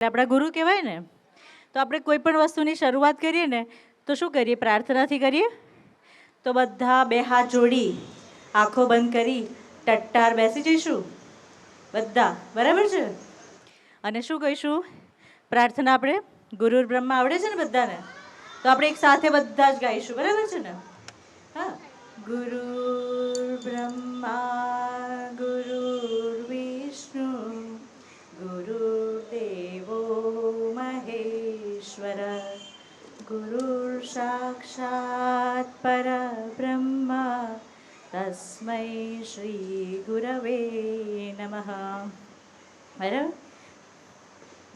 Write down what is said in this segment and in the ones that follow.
આપણા ગુરુ કહેવાય ને. તો આપણે કોઈ પણ વસ્તુની શરૂઆત કરીએ ને તો શું કરીએ? પ્રાર્થનાથી કરીએ. તો બધા બે હાથ જોડી આંખો બંધ કરી ટટ્ટાર બેસી જઈશું બધા, બરાબર છે? અને શું કહીશું? પ્રાર્થના આપણે ગુરુર બ્રહ્મા આવડે છે ને બધાને? તો આપણે એક સાથે બધા જ ગાઈશું, બરાબર છે ને? હા. ગુરુર બ્રહ્મા ગુરુર વિષ્ણુ ગુરુદેવો મહેશ્વર ગુરુર સાક્ષાત પરબ્રહ્મ તસ્મૈ શ્રી ગુરવે નમઃ. બરાબર?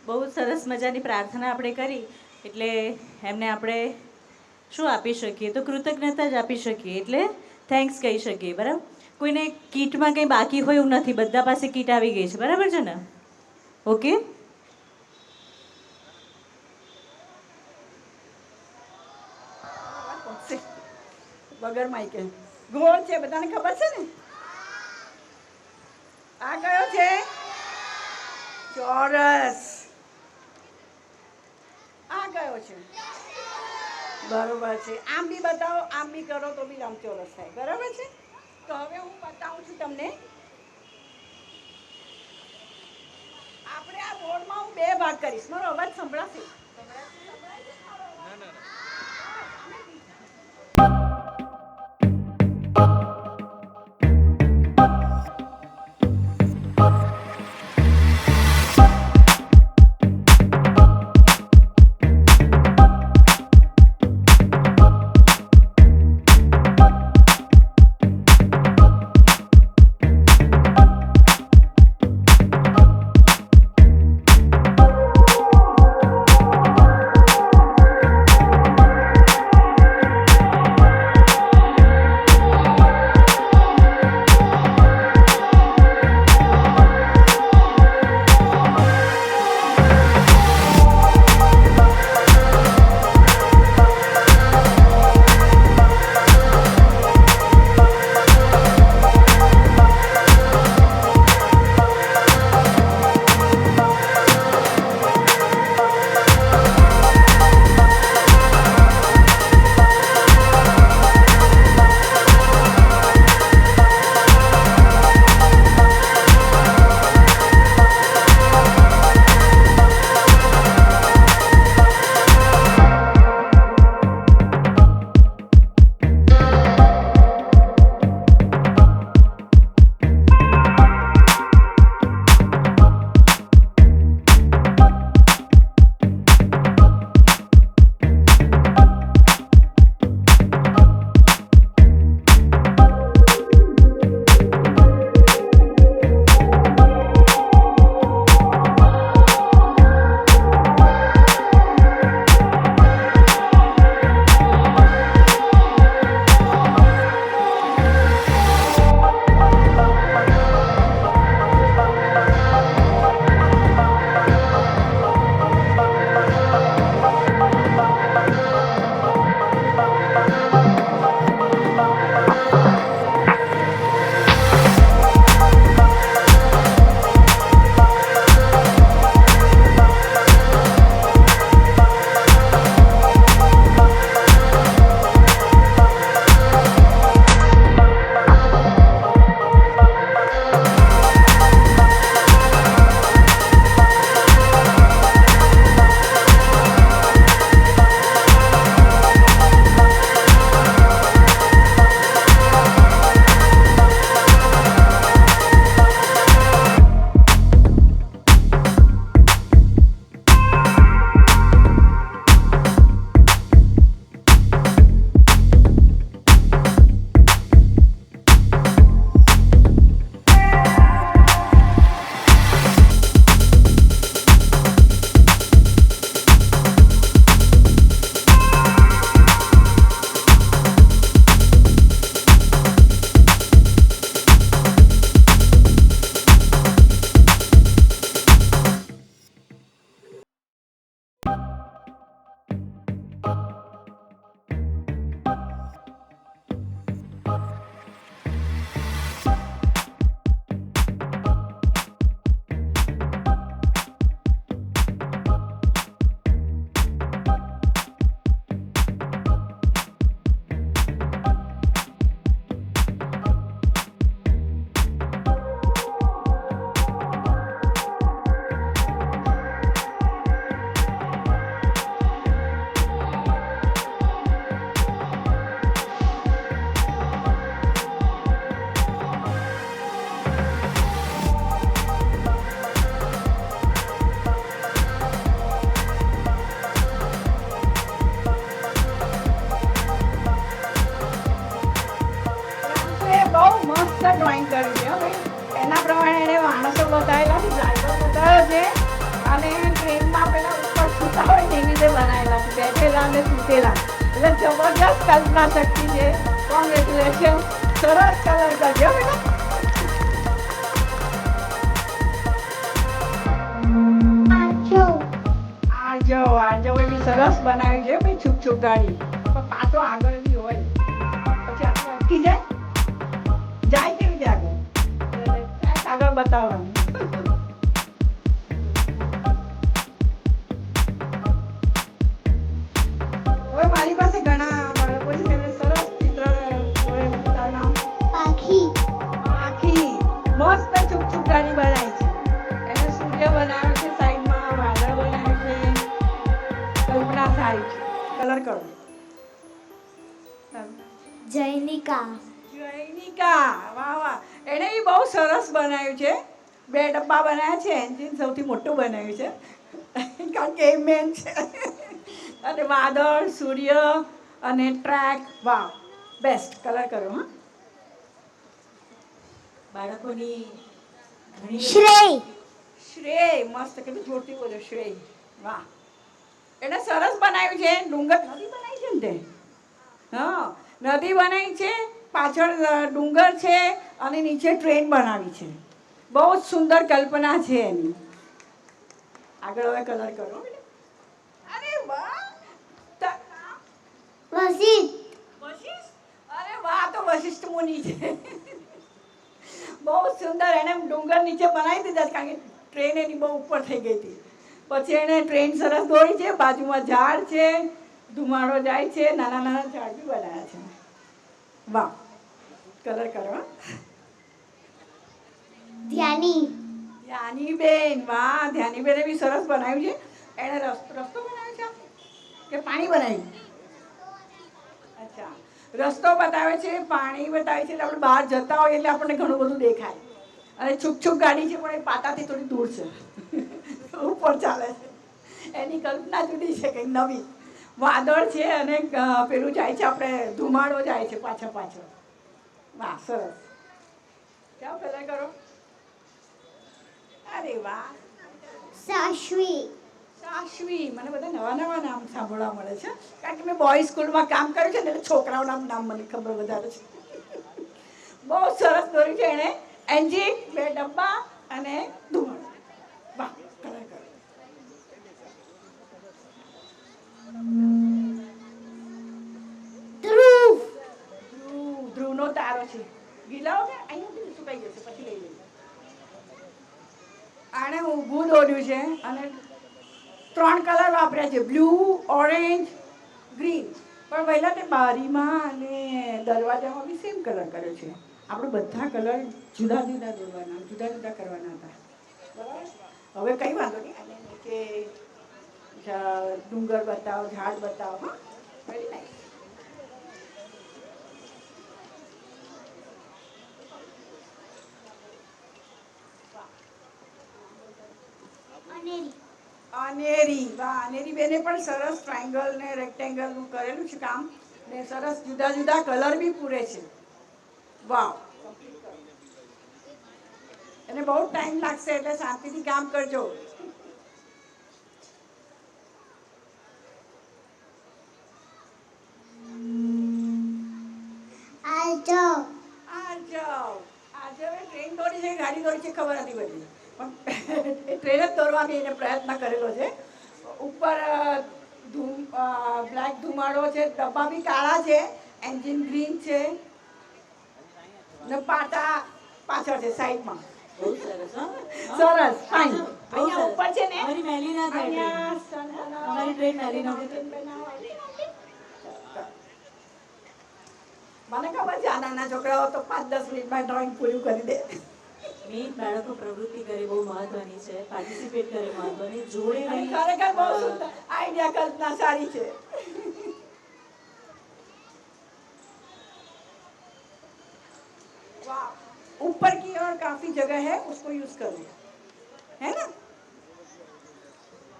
બહુ સરસ મજાની પ્રાર્થના આપણે કરી એટલે એમને આપણે શું આપી શકીએ? તો કૃતજ્ઞતા જ આપી શકીએ, એટલે થેન્ક્સ કહી શકીએ. બરાબર? કોઈને કીટમાં કંઈ બાકી હોય એવું નથી, બધા પાસે કીટ આવી ગઈ છે, બરાબર છે ને? ઓકે. વગર માઈકે ગોળ છે, બધાને ખબર છે ને? આ કયો છે? ચોરસ. આ કયો છે? બરોબર છે. આમ બી બતાવો, આમ બી કરો તો બી લંબચોરસ થાય, બરાબર છે? તો હવે હું બતાવું છું તમને. આપણે આ બોર્ડમાં હું બે ભાગ કરીશ. મારો અવાજ સંભળાશે? અને તૂટેલા. એટલે જબરજસ્ત કલ્પના શક્તિ છે. કોંગ્રેચ્યુલેશન. સરસ કલર કરજો બેટા. આજો એવી સરસ બનાવી છે ભાઈ છૂક છૂક ગાડી. પણ પાછો આગળ બી હોય પછી આટલું અટકી જાય કેવી રીતે આગળ? આગળ બતાવવાનું. હવે મારી પાસે ઘણા બાળકો છે જેમને સરસ ચિત્ર આખી મસ્ત છૂક છૂક ગાડી બનાવી છે. એને સૂર્ય બનાવ્યો છે, સાઈડમાં વાદળ બનાવ્યું છે. કલ્પના સારી છે. કલર કરો. જૈનિકા. વાહ વાહ. એણે બી બહુ સરસ બનાવ્યું છે. 2 ડબ્બા બનાવ્યા છે. એન્જિન સૌથી મોટું બનાવ્યું છે કારણ કે એ મેન છે. અને વાદળ, સૂર્ય અને ટ્રેક. વાહ, બેસ્ટ. કલર કરો. હા, બાળકોની ઘણી શ્રેય. મસ્ત. કેટલું જોરથી બોલો. શ્રેય. વાહ, એને સરસ બનાવ્યું છે. ડુંગર નદી બનાવી છે ને તે. હા, નદી બનાવી છે, પાછળ ડુંગર છે અને નીચે ટ્રેન બનાવી છે. બહુ જ સુંદર કલ્પના છે એની. આગળ હવે કલર કરો. અરે વાહ. અરે વાહ, તો વશિષ્ઠ મુનિ છે. બહુ સુંદર. એને ડુંગર નીચે બનાવી દીધા કારણ કે ટ્રેન એની બહુ ઉપર થઈ ગઈ હતી. પછી એને ટ્રેન સરસ દોરી છે. બાજુમાં ઝાડ છે, ધુમાડો જાય છે. નાના નાના ઝાડ બી બનાવ્યા છે. વાહ, કલર કરો. ધ્યાનીબેન. વાહ, ધ્યાનીબેને બી સરસ બનાવ્યું છે. એને રસ્તો બનાવ્યો છે કે પાણી બનાવ્યું? અચ્છા, રસ્તો બતાવે છે, પાણી બતાવે છે. એટલે આપણે બહાર જતા હોઈએ એટલે આપણને ઘણું બધું દેખાય. અને છૂક છૂક ગાડી છે પણ એ પાટાથી થોડી દૂર છે. ઉપર ચાલે છે. એની કલ્પના જુદી છે, કંઈક નવી. વાદળ છે અને પેલું જાય છે, આપણે ધુમાડો જાય છે પાછળ. વાહ, સરસ. ક્યાં કલર કરો? અરે વાહ. સાશ્વી. મને બધા નવા નવા નામ સાંભળવા મળે છે કારણ કે મેં બોયઝ સ્કૂલમાં કામ કર્યું છે ને એટલે છોકરાઓના નામ મને ખબર વધારે છે. બહુ સરસ દોર્યું છે એણે. એન્જિન, 2 ડબ્બા અને ધુમાડો. વાહ, કલર કરો. ધ્રુવનો તારો છે. ગીલાઓ કે અહીંયા સુકાઈ જશે પછી લઈ લઈએ. આણે ઊભું દોર્યું છે અને 3 કલર વાપર્યા છે, બ્લુ, ઓરેન્જ, ગ્રીન. પણ પહેલા તે બારીમાં અને દરવાજામાં બી સેમ કલર કર્યો છે. આપણે બધા કલર જુદા જુદા દોરવાના, જુદા જુદા કરવાના હતા. બરાબર. હવે કઈ વાંધો નહીં. અને નીચે ડુંગર બતાવો, ઝાડ બતાવો. હા, વેરી નાઇસ. અનેરી. વાહ, અનેરી બેને પણ સરસ ટ્રાયંગલ ને રેક્ટેંગલ નું કરેલું છે કામ. ને સરસ જુદા જુદા કલર બી પૂરે છે. વાહ. એને બહુ ટાઈમ લાગશે એટલે શાંતિથી કામ કરજો. આજે ટ્રેન દોરી છે, ગાડી દોરી છે ખબર નથી પડતી. પણ ટ્રેન જ દોરવાની એને પ્રયત્ન કરેલો છે. ઉપર બ્લેક ધુમાડો છે, ડબ્બા બી કાળા છે, એન્જિન ગ્રીન છે ને પાટા પાછળ છે સાઈડમાં. બહુ સરસ. સરસ, ફાઇન. બહુ અહીંયા સરસ. ઉપર છે ને અમારી મેલી ના થાય ટ્રેન. અમારી ટ્રેન મેલી ના થાય. મને ખબર છે આ નાના છોકરાઓ તો 5-10 મિનિટમાં ડ્રોઈંગ પૂરું કરી દે. મેઇન બાળકો પ્રવૃત્તિ કરે બહુ મહત્વની છે, પાર્ટિસિપેટ કરે મહત્વની, જોડે અને નહીં. ખરેખર બહુ સુંદર આઈડિયા, કલ્પના સારી છે. वाह, ऊपर की ओर काफी जगह है, उसको यूज कर लो, है ना?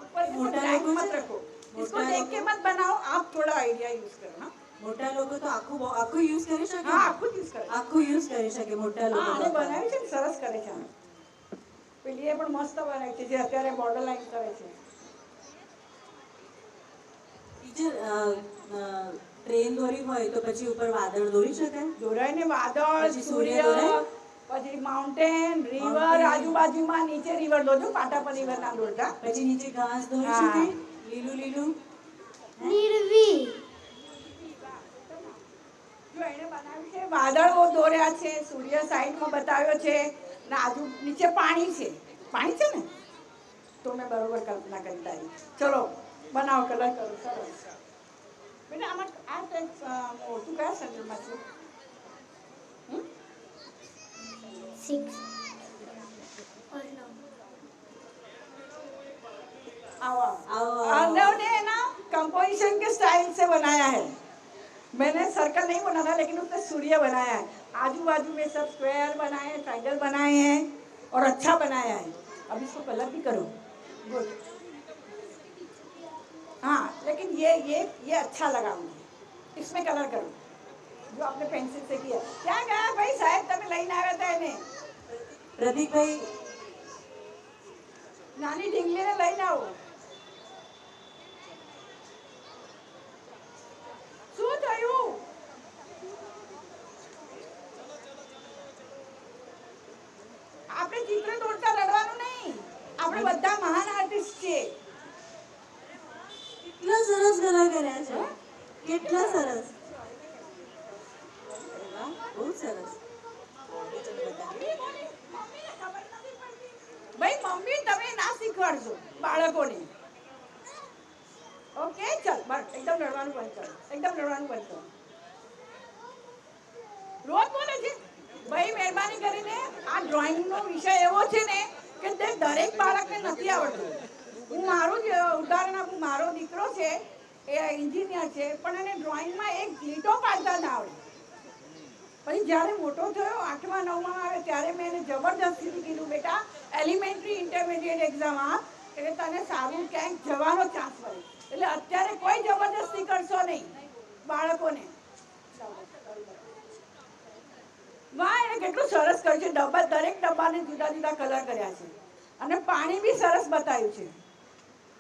ऊपर से ब्लैंक मत रखो, इसको देख के मत बनाओ, आप थोड़ा आइडिया यूज करो. ना મોટા લોકો તો આખું યુઝ કરી શકે. હા, આખું યુઝ કરે. આખું યુઝ કરી શકે મોટા લોકો. આને બનાવ્યું છે ને સરસ કરે છે. પેલી એ પણ મસ્ત બનાવી છે જે અત્યારે બોર્ડર લાઈન કરે છે. ટ્રેન દોરી હોય તો પછી ઉપર વાદળ દોરી શકાય? દોરાય ને વાદળ, પછી સૂર્ય સૂર્ય, દોરાય? પછી માઉન્ટેન, રિવર, Mountain. આજુબાજુમાં નીચે રિવર દોરજો, પાટા પર રિવર ના દોરતા. પછી નીચે ઘાસ દોરી હા. શકાય? લીલું લીલું? નીરવી જો એને બનાવ્યું છે, વાદળો દોર્યા છે, સૂર્ય સાઈડમાં બતાવ્યો છે, ને નીચે પાણી છે. પાણી છે ને? તો મેં બરોબર કલ્પના કરી તારી. ચલો બનાવો, કલર કરો, સરસ. બેટા આમાં આ ટાઈપ મોટું કયા શરીરમાં છે? 6 और 9 आओ आओ, हमने ना कंपोजिशन के स्टाइल से बनाया है. मैंने सर्कल नहीं बना था, लेकिन उसमें सूर्य बनाया है. आजू बाजू में सब स्क्वायर बनाए हैं, ट्रायंगल बनाए हैं और अच्छा बनाया है. अब इसको कलर भी करो. गुड. हाँ, लेकिन ये अच्छा लगा मुझे. इसमें कलर करो जो आपने पेंसिल से किया. क्या गया भाई साहब, તમે લઈને આવ્યા હતા એને. પ્રતીકભાઈ, નાની ઢીંગલીને લઈને આવો. શું થયું? આપણે ચિત્ર દોરતા રડવાનું નહીં. આપણે બધા મહાન આર્ટિસ્ટ છીએ. કેટલા સરસ કલર કર્યા છે! કેટલા સરસ! બહુ સરસ. ભાઈ મમ્મી તમે ના શીખવાડશો બાળકોને. ઓકે ચલ બસ એકદમ લડવાનું બંધ કરો. એકદમ લડવાનું બંધ કરો. રોજ બોલે છે. ભાઈ મહેરબાની કરીને આ ડ્રોઈંગનો વિષય એવો છે ને કે તે દરેક બાળકને નથી આવડતું. હું મારું જ ઉદાહરણ આપું. મારો દીકરો છે એ એન્જિનિયર છે, પણ એને ડ્રોઈંગમાં એક લીટો પાડતા ના આવડે. પછી જ્યારે મોટો થયો 8મા 9માં આવે ત્યારે મેં એને જબરદસ્તીથી કીધું, બેટા એલિમેન્ટરી ઇન્ટરમીડિયેટ એક્ઝામ આ એટલે તને સારું ક્યાંક જવાનો ચાન્સ મળે. એટલે અત્યારે કોઈ જબરદસ્તી કરશો નહીં બાળકોને. વાહ, એને કેટલું સરસ કર્યું છે. ડબ્બા, દરેક ડબ્બાને જુદા જુદા કલર કર્યા છે અને પાણી બી સરસ બતાવ્યું છે.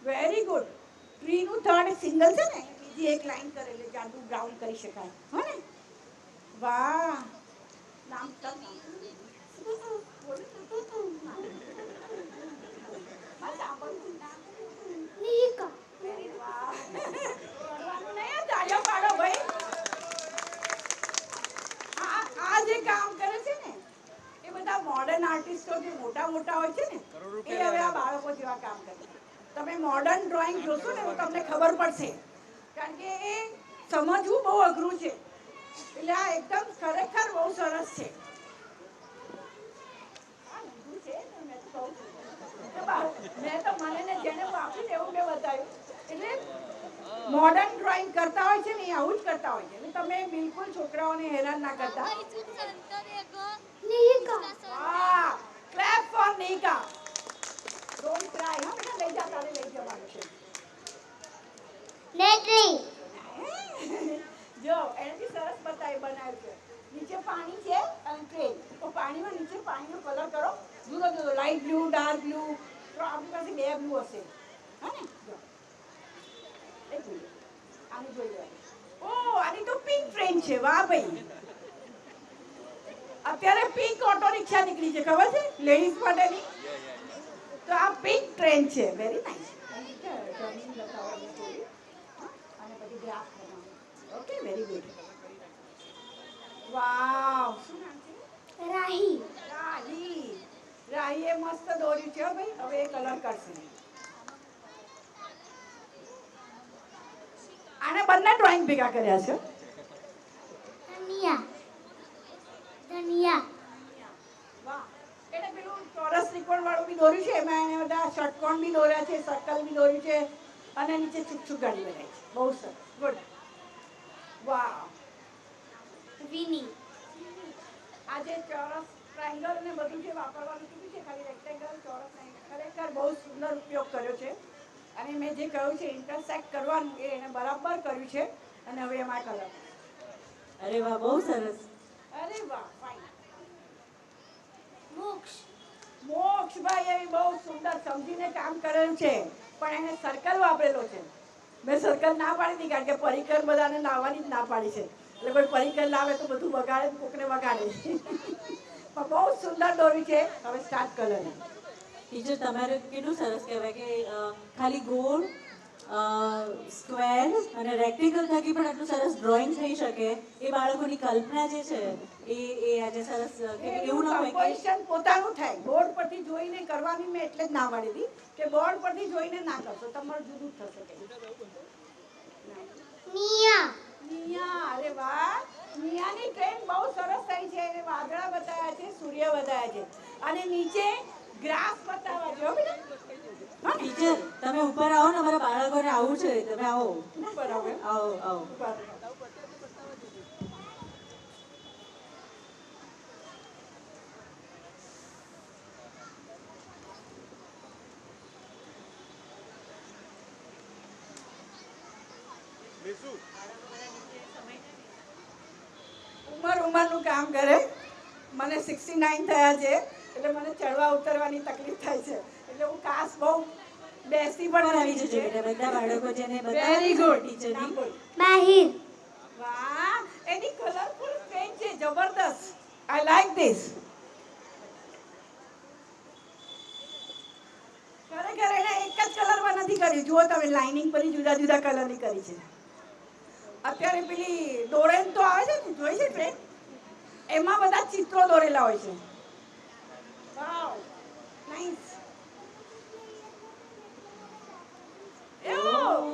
Very good. ટ્રીનું થર્ડ સિંગલ છે ને, બીજી એક લાઈન કરેલી જ્યાં તું બ્રાઉન કરી શકાય. હો ને? વાહ. નામ તક નિયિકા આ જે કામ કરે છે ને એ બધા મોડર્ન આર્ટિસ્ટો જે મોટા મોટા હોય છે ને એ હવે આ બાળકો જેવા કામ કરે. તમે મોડર્ન ડ્રોઈંગ જોશો ને તો તમને ખબર પડશે, કારણ કે એ સમજવું બહુ અઘરું છે. એટલે આ એકદમ ખરેખર બહુ સરસ છે. મેં તો મને ને જેને વાપર્યું એવું મેં બતાવ્યું. એટલે મોડર્ન ડ્રોઈંગ કરતા હોય છે ને એ આવું જ કરતા હોય છે. એટલે તમે બિલકુલ છોકરાઓને હેરાન ના કરતા. નિયિકા વાહ, clap for Nika. Don't cry. હા બેટા, લઈ જા, તારે લઈ જવાનું છે. નેટરી જો એનાથી સરસ બનાવ્યું છે. નીચે પાણી છે અને ટ્રેન. તો પાણીમાં નીચે પાણીનો કલર કરો જુદો જુદો, લાઇટ બ્લુ, ડાર્ક બ્લુ. તો આપણી પાસે 2 બ્લુ હશે. હા ને? જો એક મિનિટ, આની જોઈ લેવાનું. ઓ, આની તો પિંક ટ્રેન છે. વાહ ભાઈ, અત્યારે પિંક ઓટો રિક્ષા નીકળી છે, ખબર છે, લેડીઝ માટેની. તો આ પિંક ટ્રેન છે. Very nice. અને પછી ગ્રાફ બનાવો. Okay, very good. વાવ, શું નામ છે? રાહી રાહી. રાહીએ મસ્ત દોર્યું છે હો ભાઈ. હવે એ કલર કરશે. આને બંને ડ્રોઈંગ ભેગા કર્યા છે. ધનિયા વાહ. એને પેલું ચોરસ ત્રિકોણ વાળું બી દોર્યું છે. એમાં એને બધા ષટકોણ બી દોર્યા છે, સર્કલ બી દોર્યું છે અને નીચે છૂક ગાડી બનાવી છે. બહુ સરસ. ગુડ. વાહ. વિની આ જે ચોરસ, ટ્રાયંગલ ને બધું જે વાપરવાનું કીધું છે, ખાલી રેક્ટેંગલ, ચોરસ નહીં, ખરેખર બહુ સુંદર ઉપયોગ કર્યો છે. અને મેં જે કહ્યું છે ઇન્ટરસેક્ટ કરવાનું એ એને બરાબર કર્યું છે. અને હવે એમાં કલર. અરે વાહ, બહુ સરસ. અરે વાહ, ફાઇન. મોક્ષ મોક્ષભાઈ એ બહુ સુંદર સમજીને કામ કરેલું છે, પણ એને સર્કલ વાપરેલો છે. મેં સર્કલ ના પાડી હતી કારણ કે પરિકર બધાને લાવવાની જ ના પાડી છે. એટલે કોઈ પરિકર લાવે તો બધું વગાડે ને કોકને વગાડે. પણ બહુ સુંદર દોરી છે. હવે સ્ટાર્ટ કલર. ટીચર તમારે કેટલું સરસ કહેવાય કે ખાલી ગોળ સ્ક્વેર અને રેક્ટેંગલ થકી પણ આટલું સરસ ડ્રોઈંગ થઈ શકે એ બાળકોની કલ્પના જે છે એ આજે સરસ એવું ના હોય કે કમ્પોઝિશન પોતાનું થાય. બોર્ડ પરથી જોઈને કરવાની મેં એટલે જ ના પાડી હતી કે બોર્ડ પરથી જોઈને ના કરશો તમારું જુદું જ થશે. નિયા નિયા, અરે વાહ. નિયાની ટ્રેન બહુ સરસ થઈ છે. એને વાદળા બતાવ્યા છે, સૂર્ય બતાવ્યા છે અને નીચે ગ્રાસ બતાવ્યા છે. હો બેટા. ટીચર તમે ઉપર આવો ને અમારા બાળકોને આવું છે. તમે આવો બરાબર. આવો આવો. ઉંમરનું કામ કરે. મને 69 થયા છે એટલે મને ચડવા ઉતરવાની તકલીફ થાય છે. એટલે હું ખાસ બહુ બેસી પણ આવી જજો બેટા બધા બાળકો જેને વેરી ગુડ ટીચરની બાહિર વાહ. એની કલરફુલ પેન છે જબરદસ્ત. I like this. ખરેખર એને એક જ કલરમાં નથી કર્યું. જુઓ તમે લાઇનિંગ પર જુદા જુદા કલરની કરી છે. અત્યારે પેલી દોરેન તો આવે છે ને, જોઈ છે ટ્રેન, એમાં બધા ચિત્રો દોરેલા હોય છે. વાવ નાઈસ.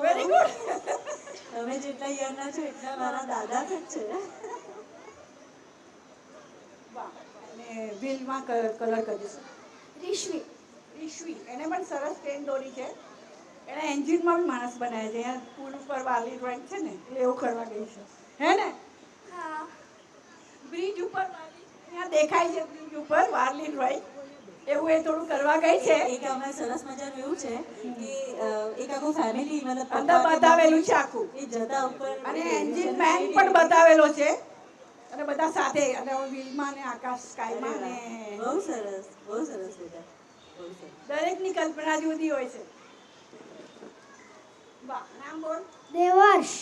Very good. તમે જેટલા યંગના છો એટલા મારા દાદા જ છે. વાહ. અને વ્હીલમાં કલર કરીશું. રિશ્વી ઈશ્વી, એને પણ સરસ ટ્રેન દોરી છે. એને એન્જિનમાં બી માણસ બનાવે છે. અહીંયા પુલ ઉપર વાલી ડ્રોઈંગ છે ને એટલે એવું કરવા ગઈ છે. હે ને? હા બ્રિજ ઉપર વાલી, અહીંયા દેખાય છે બ્રિજ ઉપર વાલી ડ્રોઈંગ. એવું એ થોડું કરવા ગઈ છે. એક અમે સરસ મજાનું એવું છે કે એક આખું ફેમિલી મતલબ અંદર બતાવેલું છે આખું. એ જતા ઉપર અને એન્જિન મેન પણ બતાવેલો છે અને બધા સાથે અને વ્હીલમાં ને આકાશ સ્કાયમાં ને બહુ સરસ બેટા બહુ સરસ. દરેકની કલ્પના જુદી હોય છે. વાહ. નામ બોલ. દેવર્ષ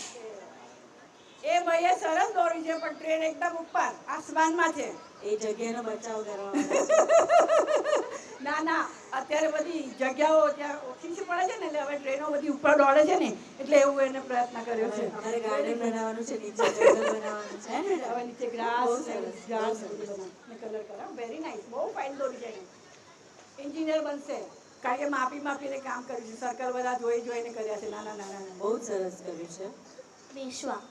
એ ભાઈએ સરસ દોરી છે પણ ટ્રેન એકદમ ઉપર આસમાનમાં છે. એ જગ્યાનો બચાવ કરવા ના ના, અત્યારે બધી જગ્યાઓ ત્યાં ઓછી પડે છે ને એટલે હવે ટ્રેનો બધી ઉપર દોડે છે ને એટલે એવું એને પ્રયત્ન કર્યો છે. અમારે ગાર્ડન બનાવવાનું છે, નીચે જંગલ બનાવવાનું છે ને હવે નીચે ગ્રાસ બહુ ને સરસ, ઝાડ બહુ સરસ. ને કલર કરા. Very nice. બહુ ફાઇન દોરી છે. એન્જિનિયર બનશે કારણ કે માપીને કામ કર્યું છે. સર્કલ બધા જોઈને કર્યા છે. નાના નાના બહુ સરસ કર્યું છે. વિશ્વા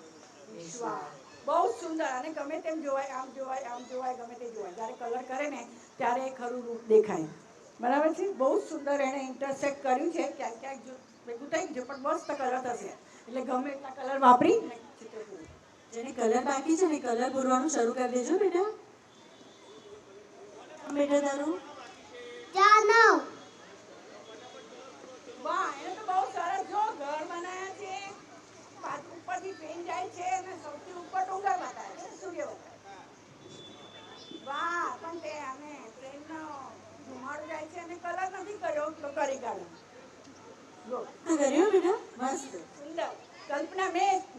વાહ. બહુ સુંદર. અને ગમે તેમ જોવાય, આમ જોવાય, આમ જોવાય, ગમે તે જોવાય. જ્યારે કલર કરે ને ત્યારે એ ખરું રૂપ દેખાય. બરાબર છે. બહુ સુંદર એને ઇન્ટરસેક્ટ કર્યું છે. ક્યાંક ક્યાંક ભેગું થઈ ગયું પણ મસ્ત કલર થશે. એટલે ગમે એટલા કલર વાપરી ચિત્ર પૂરું. જેને કલર બાકી છે ને કલર પૂરવાનું શરૂ કરી દેજો બેટા. બેટા તારું જાનવ વાહ. એને તો બહુ સરસ જો ઘર બનાવ્યા છે. પાછું ઉપરથી ટ્રેન જાય છે અને સૌથી ઉપર ડુંગર બતાવે છે, સૂર્ય બતાવે. વાહ. પણ તે આને ટ્રેનનો ધુમાડો જાય છે અને કલર નથી કર્યો તો કરી કાઢો. કર્યું બેટા મસ્ત. સુંદર કલ્પના.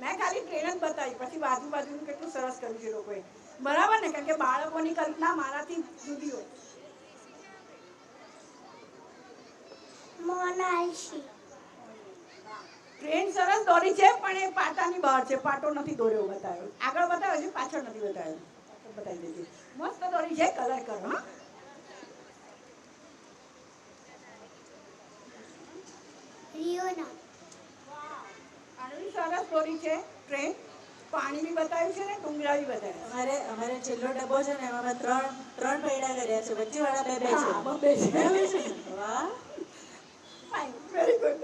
મેં ખાલી ટ્રેન જ બતાવી, પછી બાજુનું કેટલું સરસ કર્યું છે લોકોએ. બરાબર ને? કારણ કે બાળકોની કલ્પના મારાથી જુદી હોય. મોનાલિસી ટ્રેન સરસ દોરી છે પણ એ પાટાની બહાર છે. પાટો નથી દોર્યો. બતાવ્યો આગળ બતાવ્યો છે, પાછળ નથી બતાવ્યો. બતાવી દેજે. મસ્ત દોરી છે. કલર કરો. હા. રિયોના આની સરસ દોરી છે ટ્રેન. પાણી બી બતાવ્યું છે ને ડુંગરા બી બતાવ્યા. અમારે છેલ્લો ડબ્બો છે ને એમાં ત્રણ પૈડા કર્યા છે, વચ્ચે વાળા બે છે. હા, બબ્બે છે. બરાબર છે ને? વાહ. Fine. Very good.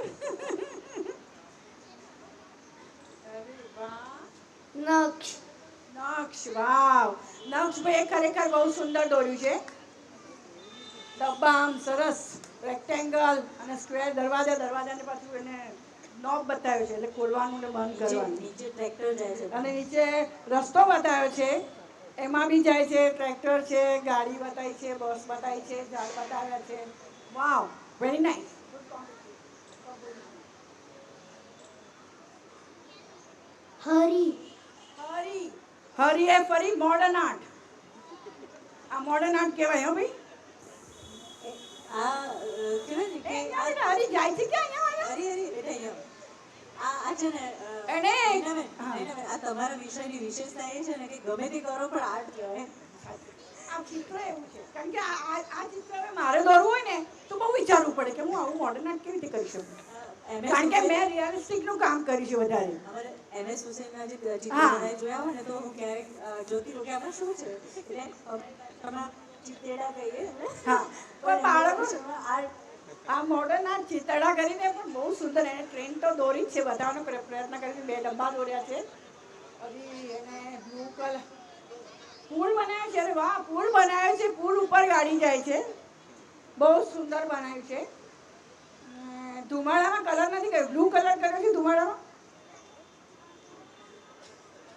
Naksh Naksh. Wow. Naksh ભાઈ ખરેખર બહુ સુંદર દોર્યું છે. ડબ્બા આમ સરસ રેક્ટેંગલ અને સ્ક્વેર દરવાજાને પાછું એને નોબ બતાવ્યો છે એટલે ખોલવાનું ને બંધ કરવાનું. નીચે ટ્રેક્ટર જાય છે અને નીચે રસ્તો બતાવ્યો છે. એમાં બી જાય છે. ટ્રેક્ટર છે, ગાડી બતાવી છે, બસ બતાવી છે, ઝાડ બતાવ્યા છે. વાવ. Very nice. હરી હરી હરી એ ફરી મોડર્ન આર્ટ. આ મોડર્ન આર્ટ કહેવાય હો ભાઈ. આ કહેવાય ને કે આ હરી જાય છે ક્યાં અહીંયા અરે અરે બેટા અહીંયા આ છે ને એને નૈનાબેન, નૈનાબેન, આ તમારા વિષયની વિશેષતા એ છે ને કે ગમે તે કરો પણ આર્ટ કહેવાય. આ ચિત્ર એવું છે કારણ કે આ ચિત્ર હવે મારે દોરવું હોય ને તો બહુ વિચારવું પડે કે હું આવું મોડર્ન આર્ટ કેવી રીતે કરી શકું. કારણ કે મેં રિયલિસ્ટિક નું કામ કર્યું છે વધારે. અમારે MS હુસૈનના જે ચિત્રો હા. બનાવી જોયા હોય ને તો હું ક્યારેક જોતી રહું કે આમાં શું છે એટલે તમારા ચિત્રેડા કહીએ ને. હા પણ બાળકો આર્ટ આ મોડર્ન આર્ટ ચિતરડા કરીને પણ બહુ સુંદર એને ટ્રેન તો દોરી જ છે બતાવવાનો પ્રયત્ન કર્યો છે. 2 ડબ્બા દોર્યા છે. હજી એને બ્લુ કલર પુલ બનાવ્યો છે. અરે વાહ પુલ બનાવ્યો છે. પુલ ઉપર ગાડી જાય છે. બહુ સુંદર બનાવ્યું છે. ધુમાડામાં કલર નથી કર્યો. બ્લુ કલર કર્યો છે ધુમાડામાં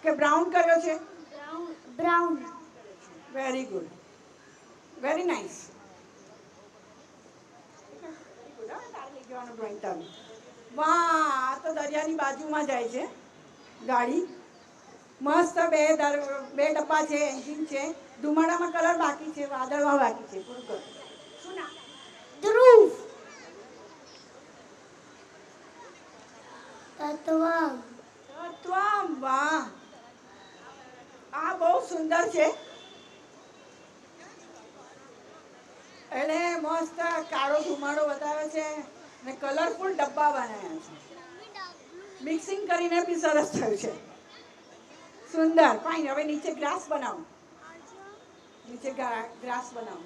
કે બ્રાઉન કર્યો છે. Brown very good very nice. વાહ આ તો દરિયાની બાજુમાં જાય છે ગાડી. મસ્ત બે ડબ્બા છે. એન્જિન છે. ધુમાડામાં કલર બાકી છે. વાદળમાં બાકી છે. પૂરું કરો. શું નામ? ધ્રુવ તત્વમ તત્વમ. વાહ આ બહુ સુંદર છે. એને મસ્ત કાળો ધુમાડો બતાવે છે ને કલરફુલ ડબ્બા બનાવ્યા છે. મિક્સિંગ કરીને બી સરસ થયું છે. સુંદર. ફાઇન. હવે નીચે ગ્રાસ બનાવો. નીચે ગ્રાસ બનાવો.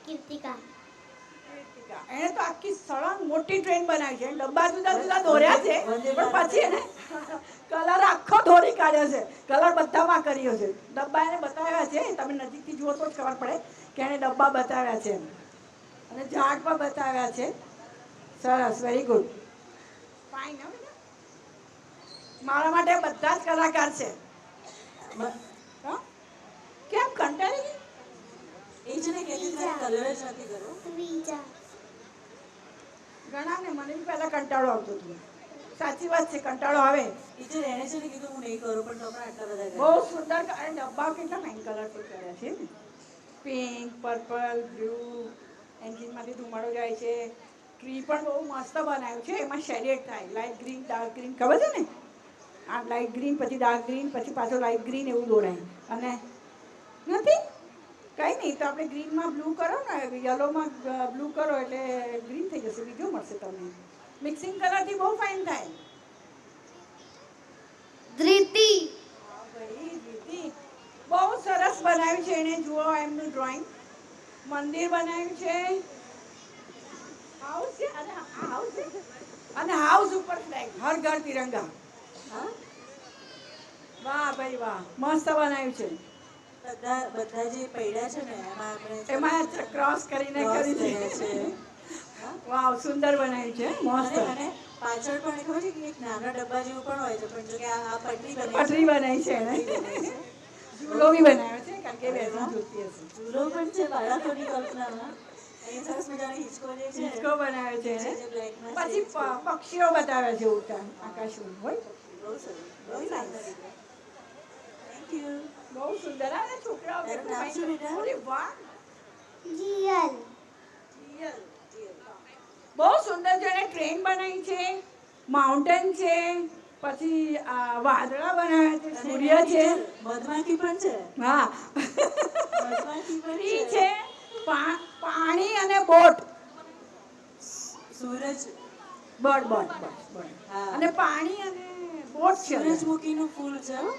કીર્તિકા એને તો આખી સળંગ મોટી ટ્રેન બનાવી છે. ડબ્બા જુદા જુદા દોર્યા છે પણ પછી એને કલર આખો દોરી કાઢ્યો છે. કલર બધામાં કર્યો છે. ડબ્બા એને બતાવ્યા છે. તમે નજીકથી જુઓ તો જ ખબર પડે કે એને ડબ્બા બતાવ્યા છે અને ઝાડ પણ બતાવ્યા છે. સરસ. Very good. ફાઇન. મારા માટે બધા જ કલાકાર છે. હા? કેમ કંટાળી ગઈ? એ છે ને કહેતી તારે કલર જ નથી કરવો. ત્રીજા ઘણાને મને બી પહેલા કંટાળો આવતો હતો. સાચી વાત છે. કંટાળો આવે. ટીચર એને છે ને કીધું હું નહીં કરું પણ તો પણ આટલા બધા બહુ કરે. સુંદર. અને ડબ્બા કેટલા ફાઇન કલરફુલ કર્યા છે ને. Pink purple blue. એન્જિનમાંથી ધુમાડો જાય છે. ટ્રી પણ બહુ મસ્ત બનાવ્યું છે. એમાં શેડેડ થાય. લાઇટ ગ્રીન ડાર્ક ગ્રીન ખબર છે ને. આ લાઇટ ગ્રીન પછી ડાર્ક ગ્રીન પછી પાછો લાઇટ ગ્રીન એવું દોરાય. અને નથી કંઈ નહીં તો આપણે ગ્રીનમાં બ્લુ કરો ને યલોમાં બ્લુ કરો એટલે ગ્રીન થઈ જશે. બીજો મળશે તમને. મિક્સિંગ કલરથી બહુ ફાઇન થાય. ધૃતિ હા ભાઈ દીદી બહુ સરસ બનાવ્યું છે. એને જુઓ એમનું ડ્રોઈંગ. મંદિર બનાવ્યું છે. હાઉસ છે. અને આ હાઉસ છે અને હાઉસ ઉપર ફ્લેગ હર ઘર તિરંગા. હા વાહ ભાઈ વાહ મસ્ત બનાવ્યું છે. બધા જે પૈડા છે ને એમાં આપણે એમાં ક્રોસ કરીને cross કરી કર્યા છે. છે. વાવ સુંદર બનાવ્યું છે. મસ્ત અને પાછળ પણ ખબર છે કે એક નાના ડબ્બા જેવું પણ હોય છે પણ જો કે આ પટરી બને પટરી બનાવી છે એને. ઝૂલો બી બનાવ્યો છે કારણ કે બેસી જોતી હશે. ઝૂલો પણ છે બાળકોની કલ્પનામાં. અહીં સરસ મજાનો હિંચકો જે છે હિંચકો બનાવ્યો છે એને. જે બ્લેકમાં છે પછી હિંચકો. પક્ષીઓ બતાવ્યા છે ઉડતા આકાશમાં હોય. બહુ સરસ બહુ Very સારું nice. Thank you. બહુ સુંદર. અને છોકરાઓ તારું કેટલું નામ fine શું કરે. બેટા? અરે વાહ જીયલ જીયલ. બહુ સુંદર છે. એને ટ્રેન બનાવી છે. માઉન્ટેન છે. પછી વાદળા બનાવ્યા છે. સૂર્ય છે. મધમાખી પણ છે. હા મધમાખી પણ ટ્રી છે. છે. પાણી અને બોટ. સૂરજ બર્ડ બર્ડ બર્ડ હા. અને પાણી અને બોટ છે. સૂરજમુખીનું ફૂલ છે હો.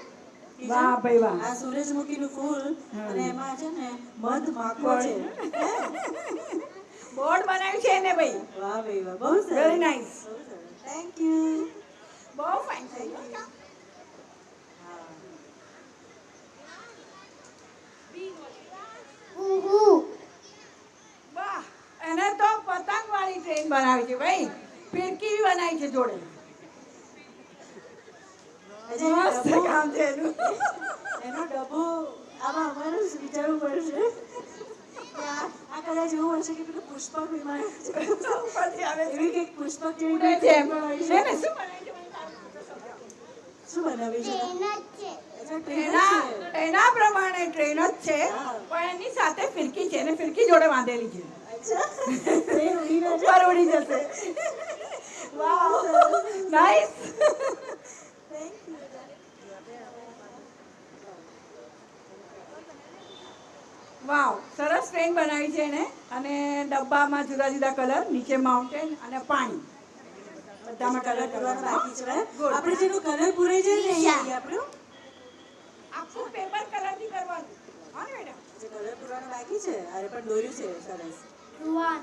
વાહ ભાઈ વાહ. આ સૂરજમુખીનું ફૂલ હા. અને એમાં છે ને મધ માખો છે. બોર્ડ બનાવ્યું છે એને ભાઈ. વાહ ભાઈ વાહ બહુ સરસ. Very nice. Thank you. બહુ ફાઇન થઈ ગયું. ઉહુ વાહ એને તો પતંગ વાળી ટ્રેન બનાવી છે ભાઈ. ફિરકી બી બનાવી છે જોડે. મસ્ત કામ છે એનું. એનો ડબ્બો આમાં અમારે જ વિચારવું પડશે કે આ કદાચ એવું હશે કે પેલું પુષ્પક વિમાન છે. ઉપરથી આવે છે. એવી કંઈક પુષ્પક જેવી ઉડે કંઈક છે ટ્રેન બનાવી છે. ને શું બનાવ્યું છે મને તારું શું બનાવ્યું છે? ટ્રેન જ છે. અચ્છા, ટ્રેન જ છે. એના પ્રમાણે ટ્રેન જ છે હા. પણ એની સાથે ફિરકી છે અને ફિરકી જોડે બાંધેલી છે. અચ્છા, ટ્રેન ઉડી ના ઉપર ઉડી જશે. વાવ નાઈસ. વાવ સરસ ટ્રેન બનાવી છે એને અને ડબ્બામાં જુદા જુદા કલર, નીચે માઉન્ટેન અને પાણી બધામાં કલર કલર કરવાનો બાકી છે. Good. આપણે જેનો કલર પૂરાઈ જાય ને અહીંયા આપણું આખું પેપર કલરથી કરવાનું. હા ને મેડમ? જે કલર પૂરવાનો બાકી છે. અરે પણ દોર્યું છે સરસ. રૂવાન.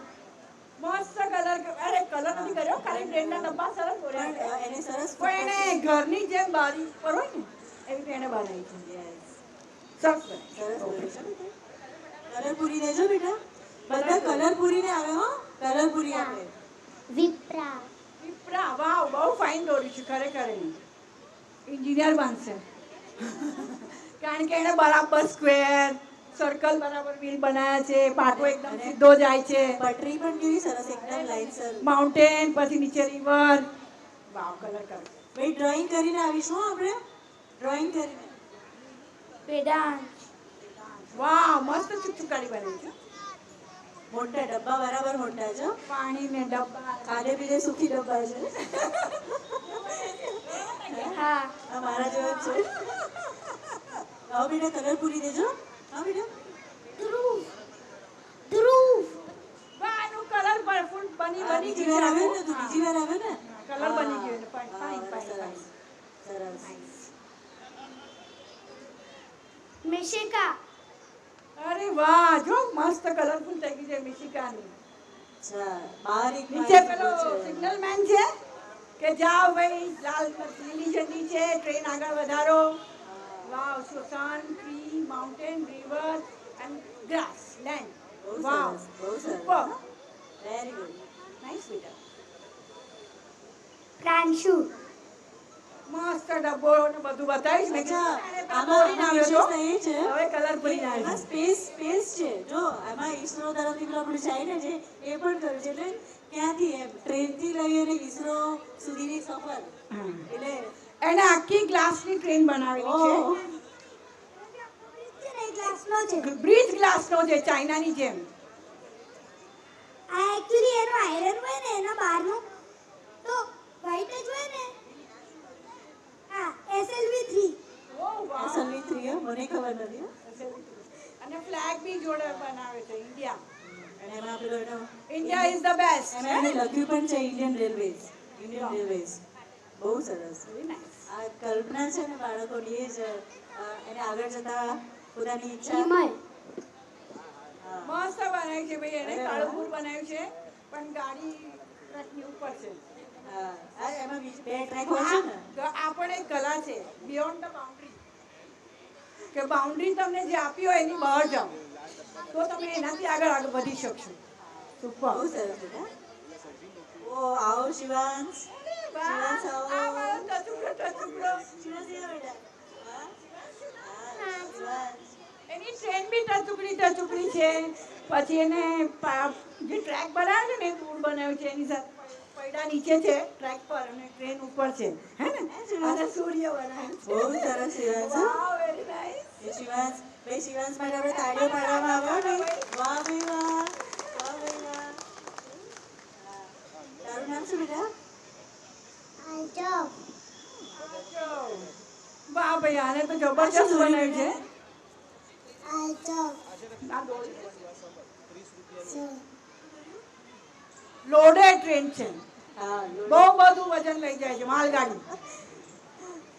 મસ્ત કલર અરે કલર નથી કર્યો ખાલી ટ્રેનના ડબ્બા સરસ દોર્યા છે. પણ એને સરસ પણ એને ઘરની જેમ બારી ઉપર હોય ને એવી રીતે એને બનાવી છે. Yes. સરસ બનાવી. સરસ દોર્યું છે ને. કલર પૂરી દેજો બેટા. બધા કલર પૂરીને આવે હો. કલર પૂરી આપે. વિપ્રા. વિપ્રા વાવ બહુ ફાઇન દોર્યું છે ખરેખર એને. એન્જિનિયર બનશે. કારણ કે એને બરાબર સ્ક્વેર સર્કલ બરાબર વ્હીલ બનાવ્યા છે, પાટો એકદમ સીધો જાય છે, પટરી પણ કેવી સરસ એકદમ લાઈનસર. માઉન્ટેન પછી નીચે રિવર. વાવ કલર કર. ભાઈ ડ્રોઈંગ કરીને આવીશું હો આપણે. ડ્રોઈંગ કરીને. વેદાંત. વાવ મસ્ત ચુચુકારી બનાવી છે. મોટા ડબ્બા બરાબર મોટા છે હો. પાણી ને ડબ્બા ખાધે પીધે સુખી ડબ્બા છે. હા. આ મારા જેવા જ છે. આવો બેટા કલર પૂરી દેજો. હા બેટા. ધ્રુવ. ધ્રુવ. વાહ આનું કલર ફૂલ બની આ બની બીજી વાર આવે ને તો બીજી વાર આવે ને. કલર બની ગયો એટલે હા, ફાઇન સરસ. ફાઇન સરસ. મિશિકા. અરે વાહ જો મસ્ત કલરફુલ થઈ ગઈ છે મિશિકાની. અચ્છા, બહાર એક નીચે માણસ પેલો ઊભો છે. સિગ્નલ મેન છે કે જાઓ ભાઈ લાલ લીલી ઝંડી છે ટ્રેન આગળ વધારો. Wow sun tree mountain river and grass land. બહુ વાવ સરસ, બહુ સરસ. Super very good. નાઈસ બેટા. પ્રાંશુ. મસ્ત ડબ્બો ને બધું બતાવીશ મેં અચ્છા, કીધું આમાં દોરીને આવ્યો વિશેષતા એ છે તો હવે કલર કે ભરીને એમાં આવ્યો. સ્પેસ છે. જો આમાં ઈસરો તરફથી પેલું આપણે જાય ને જે એ પણ કર્યું છે. એટલે ક્યાંથી એમ ટ્રેનથી લઈ અને ઈસરો સુધીની સફર. એટલે એને આખી ગ્લાસની ટ્રેન બનાવેલી ઓહ, ગ્લાસનો છે. છે બ્રિજ ગ્લાસનો છે ચાઇનાની જેમ. આ એક્ચ્યુઅલી એનો આયરન હોય ને એના બહારનું તો વ્હાઈટ જ હોય ને. હા SLV3. ઓહ વાહ. અસલની થ્રી હો, મને ખબર નથી હો. અને ફ્લેગ બી જોડે બનાવે છે ઇન્ડિયા. અને એમાં પેલો એનો ઇન્ડિયા ઇઝ ધ બેસ્ટ. એમાં એને લખ્યું પણ છે ઇન્ડિયન રેલવેઝ. Indian railways. બહુ સરસ. આ કલ્પના છે ને બાળકોની એ જ એને આગળ જતા પોતાની ઈચ્છા. વિમલ. હા. મસ્ત બનાવ્યું છે ભાઈ એને કાળુપુર બનાવ્યું છે પણ ગાડી ટ્રકની ઉપર છે. હા. આ એમાં બે ટ્રેક હોય છે ને. આ પણ એક કલા છે બિયોન્ડ ધ બાઉન્ડ્રી કે બાઉન્ડ્રી તમને જે આપી હોય એની બહાર જાઓ તો તમે એનાથી આગળ આગળ વધી શકશો. સુપર. બહુ સરસ બેટા. ઓ આવો શિવાંશ. શિવાંશ આવો. શિવાંશ આવો બેટા. હા? હા, શિવાંશ. એની ટ્રેન બી ટચુકડી છે પછી એને જે ટ્રેક બનાવે છે ને એ દૂર બનાવ્યું છે એની સાથે પૈડા નીચે છે ટ્રેક પર અને ટ્રેન ઉપર છે હે ને અને સૂર્ય બનાવ્યું છે. બહુ સરસ શિવાંશ હો. Wow very nice. એ શિવાંશ ભાઈ શિવાંશ માટે આપણે તાળીઓ પાડવામાં આવ્યો ને. વાહ ભાઈ વાહ. વાહ ભાઈ વાહ. હા. તારું નામ શું બેટા? આંચો. વાહ ભાઈ આને તો જબરજસ્ત બનાવ્યું છે. આંચો. લોડેડ ટ્રેન છે હા. બહુ બધું વજન લઈ જાય છે માલગાડી.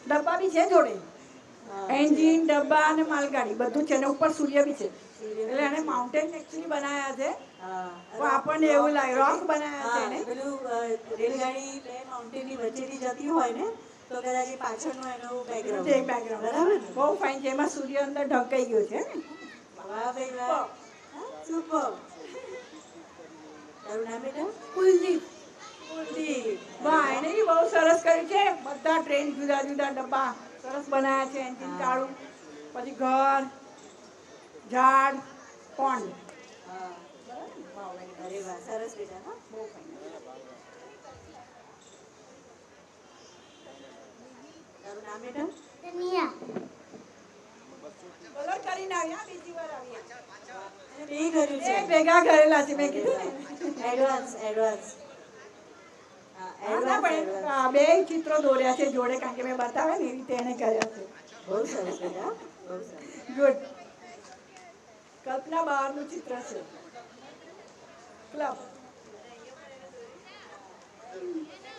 ડબ્બા બી છે જોડે એન્જિન ડબ્બા અને માલગાડી બધું છે ને ઉપર સૂર્ય બી છે એટલે એને માઉન્ટેન એકચ્યુઅલી બનાવ્યા છે હા. તો આપણને એવું લાગે રોક બનાવ્યા છે હા, એને. પેલું રેલગાડી બે માઉન્ટેનની વચ્ચેથી જતી હોય ને તો કદાચ એ પાછળનું એનું બેકગ્રાઉન્ડ. એક background. બરાબર ને? બહુ ફાઇન છે એમાં સૂર્ય અંદર ઢંકાઈ ગયો છે ને. વાહ ભાઈ વાહ. સુપર. તારું નામ બેટા? કુલદીપ. કુલદીપ. વાહ એને બી બહુ સરસ કર્યું છે બધા ટ્રેન જુદા જુદા ડબ્બા સરસ બનાવ્યા છે એન્જિન કાળું પછી ઘર ઝાડ પોન્ડ. હા. અરે વાહ સરસ બેટા. હા. બહુ ફાઇન. નામ બેટા? તનિયા. કલર કરીને આવ્યા બીજી વાર આવ્યા અને બે કર્યું છે. એ ભેગા કરેલા છે મેં કીધું ને એડવાન્સ એડવાન્સ. હા ના એડવાન્સ પણ એડવાન્સ. બે ચિત્રો દોર્યા છે જોડે કારણ કે મેં બતાવે ને એ રીતે એને કર્યા છે બહુ સરસ બેટા, બહુ સરસ. ગુડ કલ્પના બહારનું ચિત્ર છે ક્લબ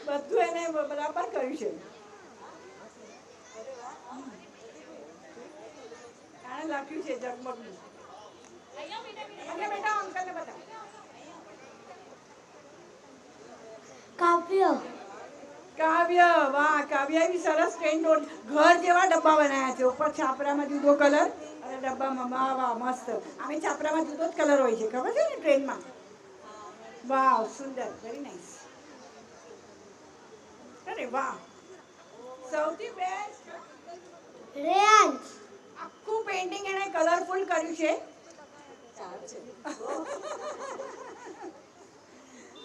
બધું એને બરાબર કર્યું છે આને લખ્યું છે જગમગનું અને બેટા અંકલને બતાવ કાવ્ય. કાવ્ય વાહ કાવ્ય બી સરસ ટ્રેન રોડ ઘર જેવા ડબ્બા બનાવ્યા છે ઉપર છાપરામાં જુદો કલર અને ડબ્બામાં વાહ વાહ મસ્ત આમે છાપરામાં જુદો જ કલર હોય છે ખબર છે ને ટ્રેનમાં વાહ સુંદર વેરી નાઇસ અરે વાહ સૌથી બેસ્ટ રેયાંશ. આખું પેઇન્ટિંગ એને કલરફુલ કર્યું છે ચાર છે.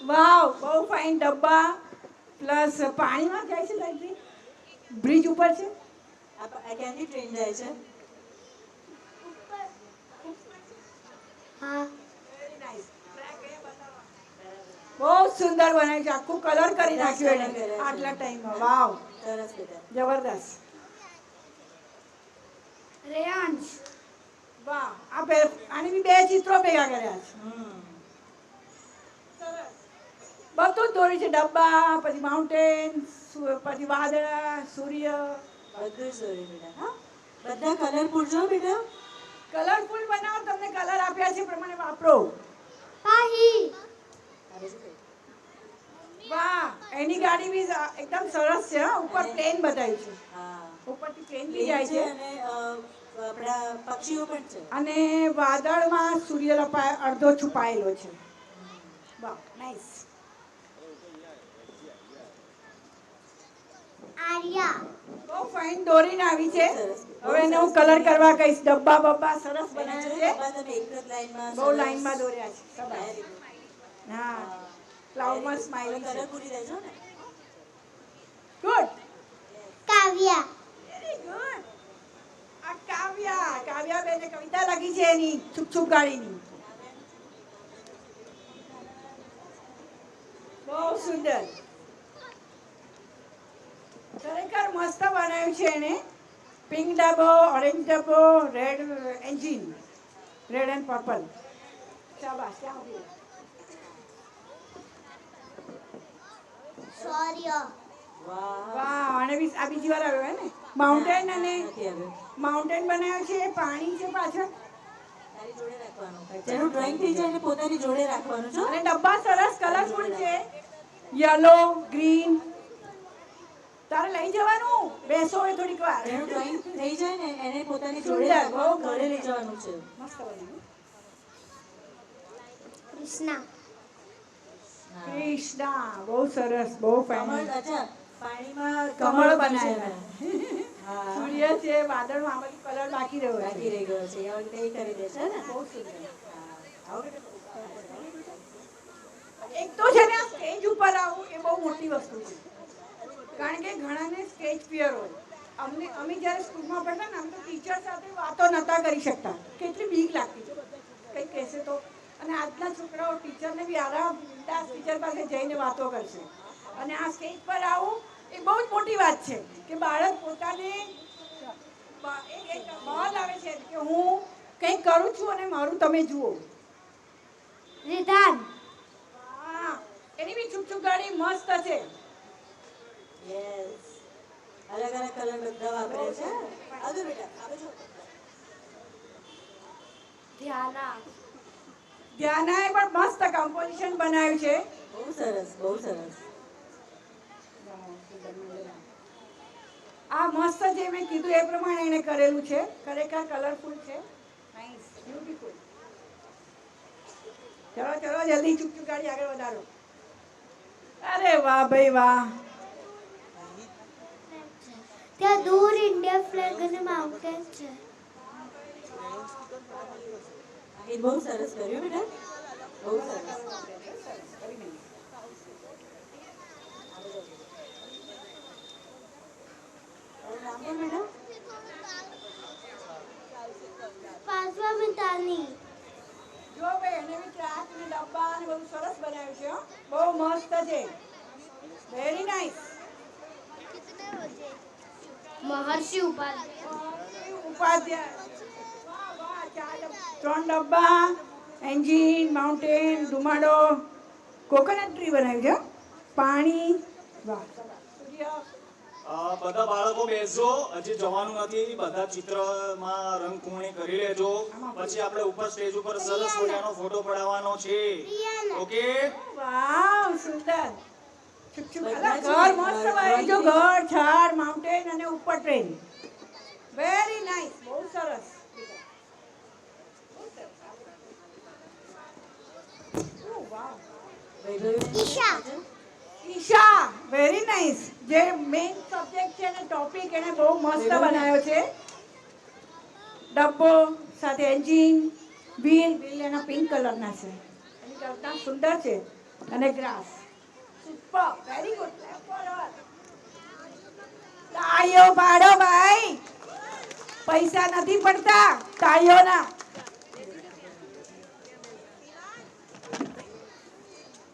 વાવ બહુ ફાઇન ડબ્બા પ્લસ પાણીમાં જાય છે લાઈટ બ્રિજ ઉપર છે આ ક્યાંથી ટ્રેન જાય છે? હા. બહુ સુંદર બનાવ્યું છે આખું કલર કરી નાખ્યું એને આટલા ટાઈમમાં વાવ સરસ બેટા. જબરદસ્ત રેયાંશ. વાહ આની બી બે ચિત્રો ભેગા કર્યા છે હમ. બધું જ દોર્યું છે ડબ્બા પછી માઉન્ટેન પછી વાદળા સૂર્ય બધું જ દોર્યું બેટા. હા બધા કલર પૂરજો બેટા. કલરફુલ બનાવો તમને કલર આપ્યા છે એ પ્રમાણે વાપરો પાહી. આ બાજુ કઈ? વાહ એની ગાડી બી એકદમ સરસ છે હો. ઉપર અને- પ્લેન બતાવ્યું છે હા ઉપરથી પ્લેન બી પ્લેન જાય છે છે અને આપણા પક્ષીઓ પણ છે. અને વાદળમાં સૂર્ય અડધો છુપાયેલો છે વાહ નાઈસ આર્યા. બહુ ફાઇન દોરીને આવી છે બહુ સરસ. હવે એને હું કલર કરવા કહીશ ડબ્બા બબ્બા સરસ એને બનાવ્યા જોયું છે ડબ્બા તમે એક જ લાઈનમાં બહુ સરસ. લાઈનમાં દોર્યા છે સરસ. Very good. હા હા. ક્લાઉડમાં Very good. સ્માઈલ હવે કલર પૂરી દેજો ને. ગુડ કાવ્યા. વેરી ગુડ આ કાવ્યા બેને કવિતા લખી છે એની છુપ છુપ ગાડીની બહુ સુંદર ખરેખર મસ્ત બનાવ્યું છે એને પિંક ડબ્બો ઓરેન્જ ડબ્બો red engine red and purple શાબાશ ત્યાં ઉભી રહો. શૌર્ય. વાહ. વાહ અને આ બીજી વાર આવ્યો હે ને માઉન્ટેન ના, અને નથી આવ્યો. માઉન્ટેન બનાવ્યું છે પાણી છે પાછળ તારી જોડે રાખવાનું. જેનું ડ્રોઈંગ થઈ જાય એને પોતાની જોડે રાખવાનું છો. અને ડબ્બા સરસ કલરફુલ છે યલો ગ્રીન તારે લઈ જવાનું બેસો હોય થોડીક વાર જેનું ડ્રોઈંગ થઈ જાય ને એને પોતાની જોડે સુંદર, રાખવાનું, બહુ ઘરે લઈ જવાનું છે. મસ્ત બનાવ્યું કૃષ્ણા. હા. કૃષ્ણા બહુ સરસ બહુ કમળ ફાઇન અચ્છા પાણીમાં કમળ પણ છે બનાવ્યા એમાં. હા સૂર્ય છે વાદળમાં આ બધું કલર બાકી રહ્યો બાકી છે રહી ગયો છે. એ વખતે એ કરી દેશે ને. બહુ સુંદર હા. આવો બેટા. એક તો છે ને આ સ્ટેજ ઉપર આવવું એ બહુ મોટી વસ્તુ છે કારણ કે ઘણાને સ્ટેજ ફિયર હોય અમે જ્યારે સ્કૂલમાં ભણતા ને આમ તો ટીચર સાથે વાતો નહોતા કરી શકતા કેટલી બીક લાગતી કંઈક કહેશે તો અને આજના છોકરાઓ ટીચરને બી આરામ બિંદાસ ટીચર પાસે જઈને વાતો કરશે અને આ સ્ટેજ પર આવું એ બહુ જ મોટી વાત છે કે બાળક પોતાને એક બહાર લાવે છે કે હું કંઈક કરું છું અને મારું તમે જુઓ રિધાન. હા એની બી છુક છુક ગાડી મસ્ત છે Yes. અલગ અલગ કલર બધા વાપરે છે. આવજો બેટા. આવજો. ધ્યાના. ધ્યાનાએ પણ મસ્ત કમ્પોઝિશન બનાવ્યું છે બહુ સરસ, બહુ સરસ. આ મસ્ત જે મેં કીધું એ પ્રમાણે એને કરેલું છે ખરેખર કલરફુલ છે નાઈસ બ્યુટીફુલ ચલો ચલો જલ્દી ચૂક ગાડી આગળ વધારો અરે વાહ ભાઈ વાહ ત્યાં દૂર ઇન્ડિયા ફ્લેગ અને માઉન્ટેન છે. એ બહુ સરસ કર્યું બેટા. બહુ સરસ. તારું નામ છે. Very nice. મહર્ષિ ઉપાધ્યાય. ઉપાધ્યાય. વાહ વાહ, 3 ડબ્બા, એન્જિન, માઉન્ટેન, ધુમાડો, કોકોનટ ટ્રી બનાવ્યું છે. પાણી. વાહ સૂર્ય. બધા બાળકો બેસજો, હજી જવાનું નથી. બધા ચિત્રમાં રંગપૂર્ણી કરી લેજો. પછી આપણે ઉપર સ્ટેજ ઉપર સરસ મજાનો ફોટો પડાવવાનો છે. ઓકે? વાવ સુંદર. અલા, ઘર મસ્ત બનાવ્યું જો. ઘર, ઝાડ, માઉન્ટેન અને ઉપર ટ્રેન. Very nice. બહુ સરસ. Oh, wow. Isha. Isha, very nice. જે મેઇન સબ્જેક્ટ છે ને ટોપિક એને બહુ મસ્ત બનાવ્યો છે. ડબ્બો સાથે એન્જિન, વ્હીલ એના પિંક કલરના છે. એની કલ્પના સુંદર છે. અને ગ્રાસ. Super, very good. તાળીઓ પાડો ભાઈ. પૈસા નથી પડતા તાળીઓના.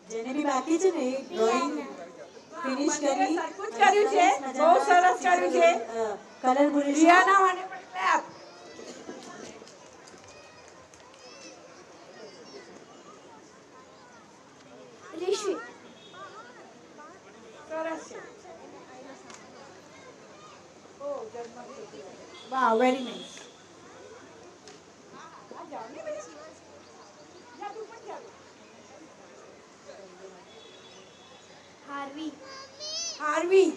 જેને બી બાકી છે ને એ ડ્રોઈંગ ફિનિશ કરી સરખું જ કર્યું છે. બહુ સરસ કર્યું છે. કલર પૂરી રિયાના માટે પણ clap. ઋષિ. સરસ છે. ઓહ, જગમગ છે. વાહ, વેરી નાઇસ. આ જાઓ ને બેટા. જા, તું પણ જા. હાર્વી. હાર્વી.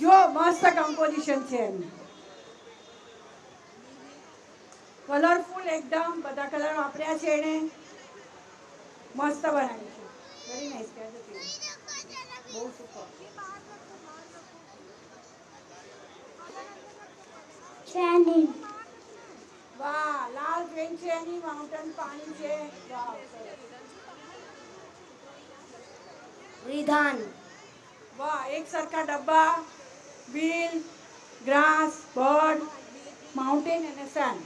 જો મસ્ત કમ્પોઝિશન છે એનું. કલરફુલ એકદમ. બધા કલર વાપર્યા છે એને. મસ્ત બનાવ્યું છે. Very nice. બહુ સુપર. ટ્રેનિંગ. વાહ, લાલ ટ્રેન છે એની. માઉન્ટેન, પાણી છે. વાહ, સરસ. વિધાન. વાહ, એક સરખા ડબ્બા, વ્હીલ, ગ્રાસ, બર્ડ, માઉન્ટેન અને સન.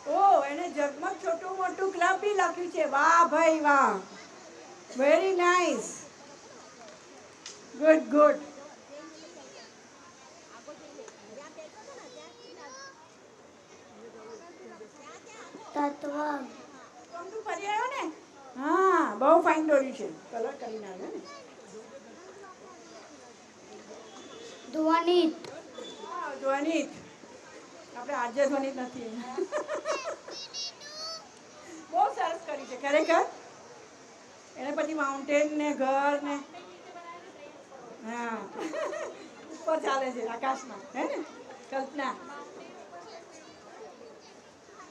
ઓ, એને જગમગ છોટું મોટું ક્લબ બી લખ્યું છે. વાહ ભાઈ વાહ. Very nice. Good good. તત્વ. તું ફરી આવ્યો ને? હા, બહુ ફાઇન દોર્યું છે. કલર કરીને આવ્યો ને. ધ્વનિત. વાહ, ધ્વનિત. આપણે આજે ધ્વનિત નથી. બહુ સરસ કર્યું છે ખરેખર. એને પછી માઉન્ટેન ને ઘર ને. હા. ઉપર ચાલે છે આકાશમાં. હે ને? કલ્પના.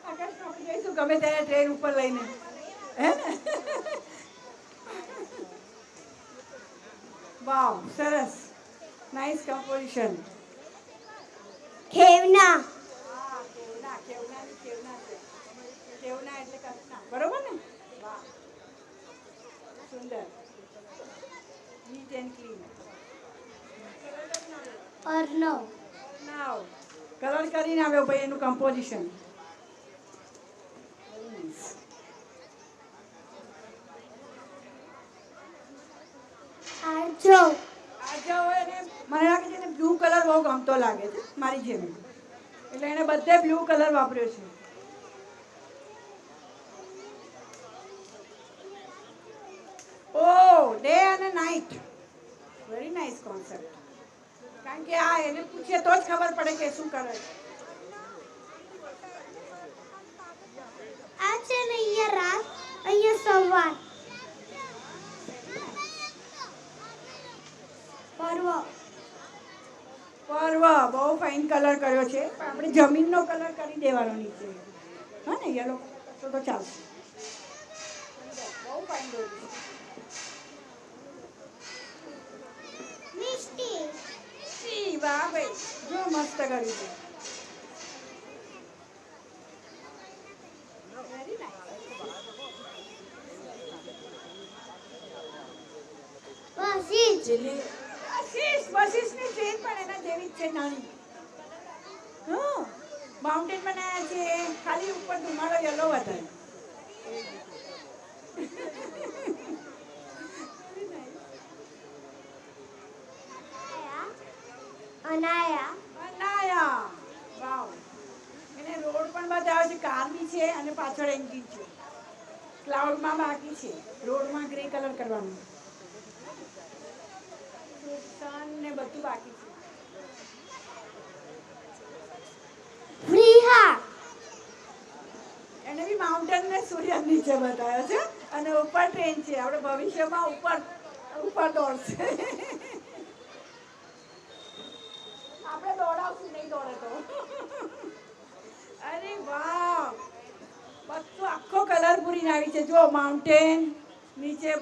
આકાશમાં આપણે જઈશું ગમે ત્યારે ટ્રેન ઉપર લઈને. હે ને? વાવ, સરસ. Nice composition. ખેવના. હા, કેવના. કેવનાની કેવના છે. કેવના એટલે કલ્પના. બરોબર ને? વાહ. સુંદર. Neat and clean. અર્ણવ. નાવ. કલર કરીને આવ્યો ભાઈ એનું કમ્પોઝિશન. આરજો. આજે હોય ને મને લાગે છે ને બ્લુ કલર બહુ ગમતો લાગે છે મારી જેમ. એટલે એને બધે બ્લુ કલર વાપર્યો છે. ઓ, ડે અને નાઇટ. Very nice concept. કારણ કે આ એને પૂછે તો જ ખબર પડે કે શું કરે છે. આ છે ને અહીંયા રાત, અહીંયા સવાર. પર્વ. પર્વ. બહુ ફાઇન કલર કર્યો છે. પણ આપણે જમીનનો કલર કરી દેવાનો નીચે. હા ને, યલો કલર તો ચાલશે. બહુ ફાઇન દોર્યું છે. મિષ્ટી. ઈ વાહ ભાઈ. જો મસ્ત કર્યું છે. Very nice. બસીજ. છેલ્લી બસીસની ટ્રેન પણ એના જેવી જ છે નાની. હા, માઉન્ટેન બનાવ્યા છે. ખાલી ઉપર ધુમાડો યલો વધારે. અનાયા અનાયા વાવ એને રોડ પણ બતાવે છે કાર બી છે અને પાછળ એન્જિન છે ક્લાઉડમાં બાકી છે રોડમાં ગ્રે કલર કરવાનું સન ને બધું બાકી છે પ્રિયા એને બી માઉન્ટેન ને સૂર્ય નીચે બતાવ્યો છે અને ઉપર ટ્રેન છે આપણે ભવિષ્યમાં ઉપર ઉપર દોડશે આપણે દોડાવશું નહીં દોડે તો અરે વાહ બધું આખો કલર પૂરી આવી છે જો માઉન્ટેન નીચે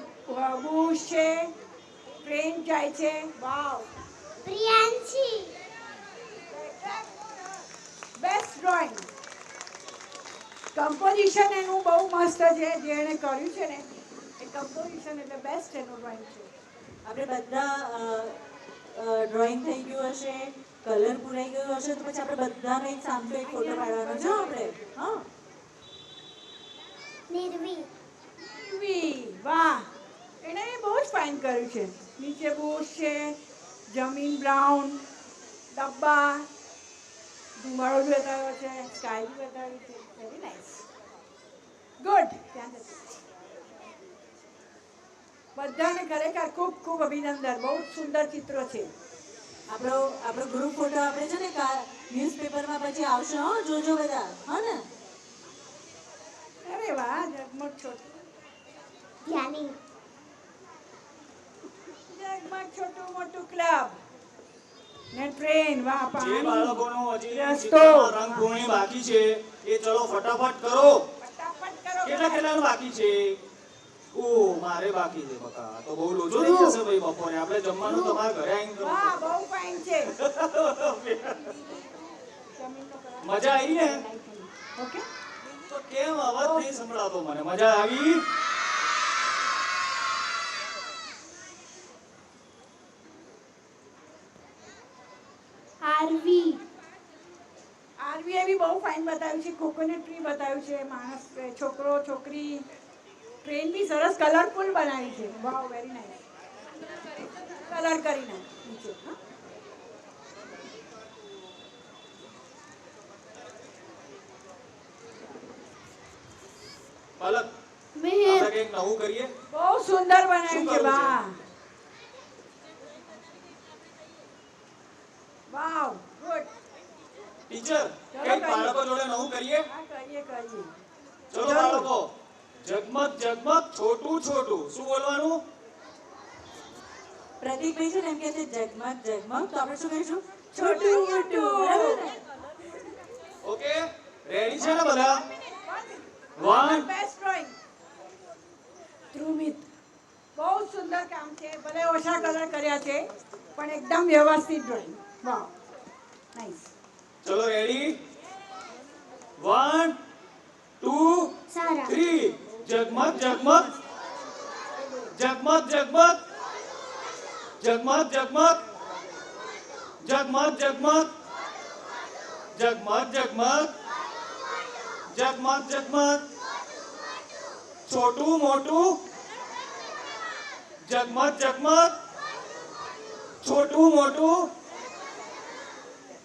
બુશ છે ટ્રેન જાય છે વાવ પ્રિયાંશી બેસ્ટ ડ્રોઈંગ કમ્પોઝિશન એનું બહુ મસ્ત છે જે એણે કર્યું છે ને એ કમ્પોઝિશન એટલે બેસ્ટ એનું ડ્રોઈંગ છે આપણે બધા ડ્રોઈંગ થઈ ગયું હશે, કલર પૂરાઈ ગયો હશે, તો પછી આપણે બધાનો એક સામતો એક ફોટો પાડવાનો છે આપણે. હા, નિર્વી વી વાહ એણે બહુ જ ફાઇન કર્યું છે નીચે બુશ છે જમીન બ્રાઉન ડબ્બા ધુમાડો બી બતાવ્યો છે સ્કાય બી બતાવ્યું છે વેરી નાઇસ ગુડ બધાને ખરેખર ખૂબ ખૂબ અભિનંદન બહુ જ સુંદર ચિત્રો છે આપણો ગ્રુપ ફોટો આપણે છે ને ન્યૂઝપેપરમાં પછી આવશે. હો, જોજો બધા. હા ને? અરે વાહ જગમગ છોટું ધ્યાની જગમગ છોટું મોટું ક્લબ ને ટ્રેન વાહ જે પાણી બાળકોનું હજી રસ્તો ચિત્રમાં રંગપૂર્ણી બાકી છે એ ચલો ફટાફટ કરો. ફટાફટ કરો કેટલાનું બાકી છે? ઓ મારે બાકી છે બકા. તો બહુ લોચો થઈ જશે ભાઈ બપોરે. આપણે જમવાનું તમારા ઘરે આવીને કરવું વાહ પડશે. બહુ ફાઇન છે મજા આવી ને? ઓકે તો કેમ અવાજ નહીં સંભળાતો મને? મજા આવી? આરવી આરવીઆઈ બી બહુ ફાઇન બતાવ્યું છે કોકોનટ ટ્રી બતાવ્યું છે માણસ છોકરો છોકરી ટ્રેન બી સરસ કલરફુલ બનાવી છે વાવ વેરી નાઇસ કલર કરીને નીચે હા પલક મેહર આપણે કંઈક નવું કરીએ. બહુ સુંદર બનાવ્યું શું છે કરવું છે? વાહ વાવ ગુડ ટીચર કંઈક બાળકો જોડે નવું કરીએ. હા કરીએ કરીએ ચલો બાળકો, જગમગ જગમગ છોટું છોટું. શું બોલવાનું? પ્રતિકભાઈ છે ને એમ કે છે જગમગ જગમગ, તો આપણે શું કહીશું? છોટું મોટું. મોટું. બરાબર ને? ઓકે, રેડી છે ને બધા? 1 બેસ્ટ ડ્રોઈંગ ધ્રુમિત બહુ સુંદર કામ છે ભલે ઓછા કલર કર્યા છે પણ એકદમ વ્યવસ્થિત ડ્રોઈંગ વાવ નાઈસ ચલો રેડી? 1 2 સારા 3 જગમગ જગમગ જગમગ જગમગ જગમગ જગમગ જગમગ જગમગ જગમગ જગમગ જગમગ જગમગ છોટું મોટું જગમગ જગમગ છોટું મોટું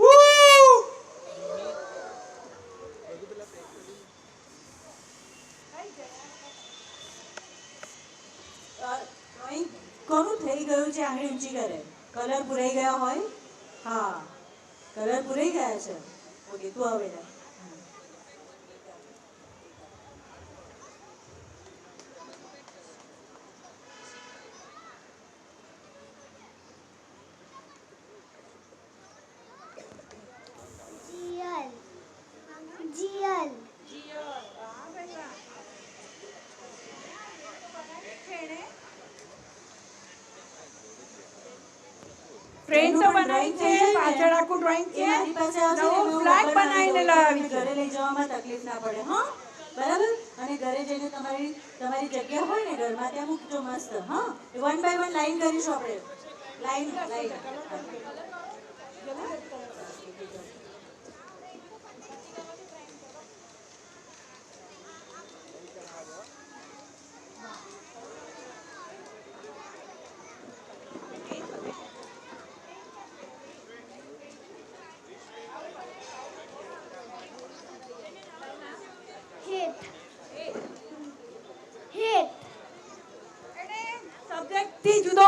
Woo! ડ્રોઈંગ કોનું થઈ ગયું છે? આંગળી ઊંચી કરે. કલર પૂરાઈ ગયા હોય? હા, કલર પૂરાઈ ગયા છે. ઓકે, તું હવે જા. જીયલ જીયલ ટ્રેન તો બનાવી છે પાછળ આખું ડ્રોઈંગ એ છે મારી પાસે આવશે ને, નવો એમાં ફ્લેગ હું બનાવીને લાવી છે ઘરે લઈ જવામાં તકલીફ ના પડે. હા, બરાબર. અને ઘરે જઈને તમારી જગ્યા હોય ને ઘરમાં, ત્યાં મૂકજો મસ્ત. હા, 1 બાય 1 લાઈન કરીશું આપણે. Line line.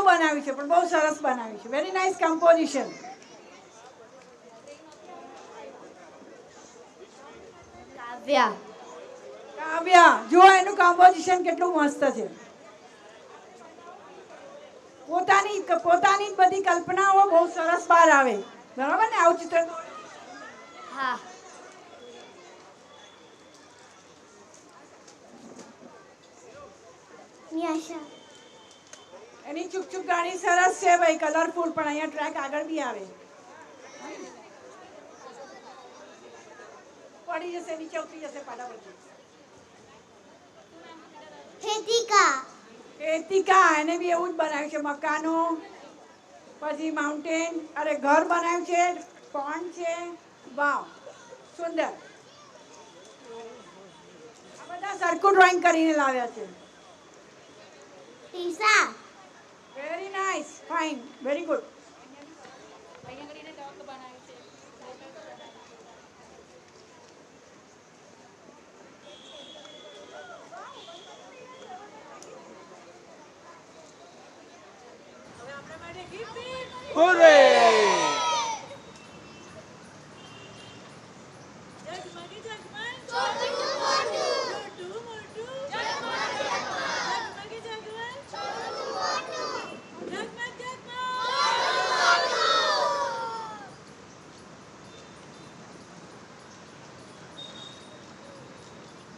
બનાવ્યું છે, પણ બહુ સરસ બનાવ્યું છે. Very nice composition. Kavya. Kavya, જો એનું કમ્પોઝિશન કેટલું મસ્ત છે. પોતાની પોતાની બધી કલ્પનાઓ બહુ સરસ બહાર આવે. બરાબર ને? આવું ચિત્ર હા. નિયાશા. એની ચૂક ગાડી સરસ છે ભાઈ, કલરફુલ. પણ અહીંયા ટ્રેક આગળ બી આવે. પડી જશે, નીચે ઉતરી જશે ફટાફટ. હેતિકા. કેતિકા, એને બી એવું જ બનાવ્યું છે. મકાનો, પછી માઉન્ટેન, અરે ઘર બનાવ્યું છે, પોન્ડ છે. વાવ, સુંદર. આ બધા સરખું ડ્રોઈંગ કરીને લાવ્યા છે. Tisa. Very nice, fine, very good. Hooray!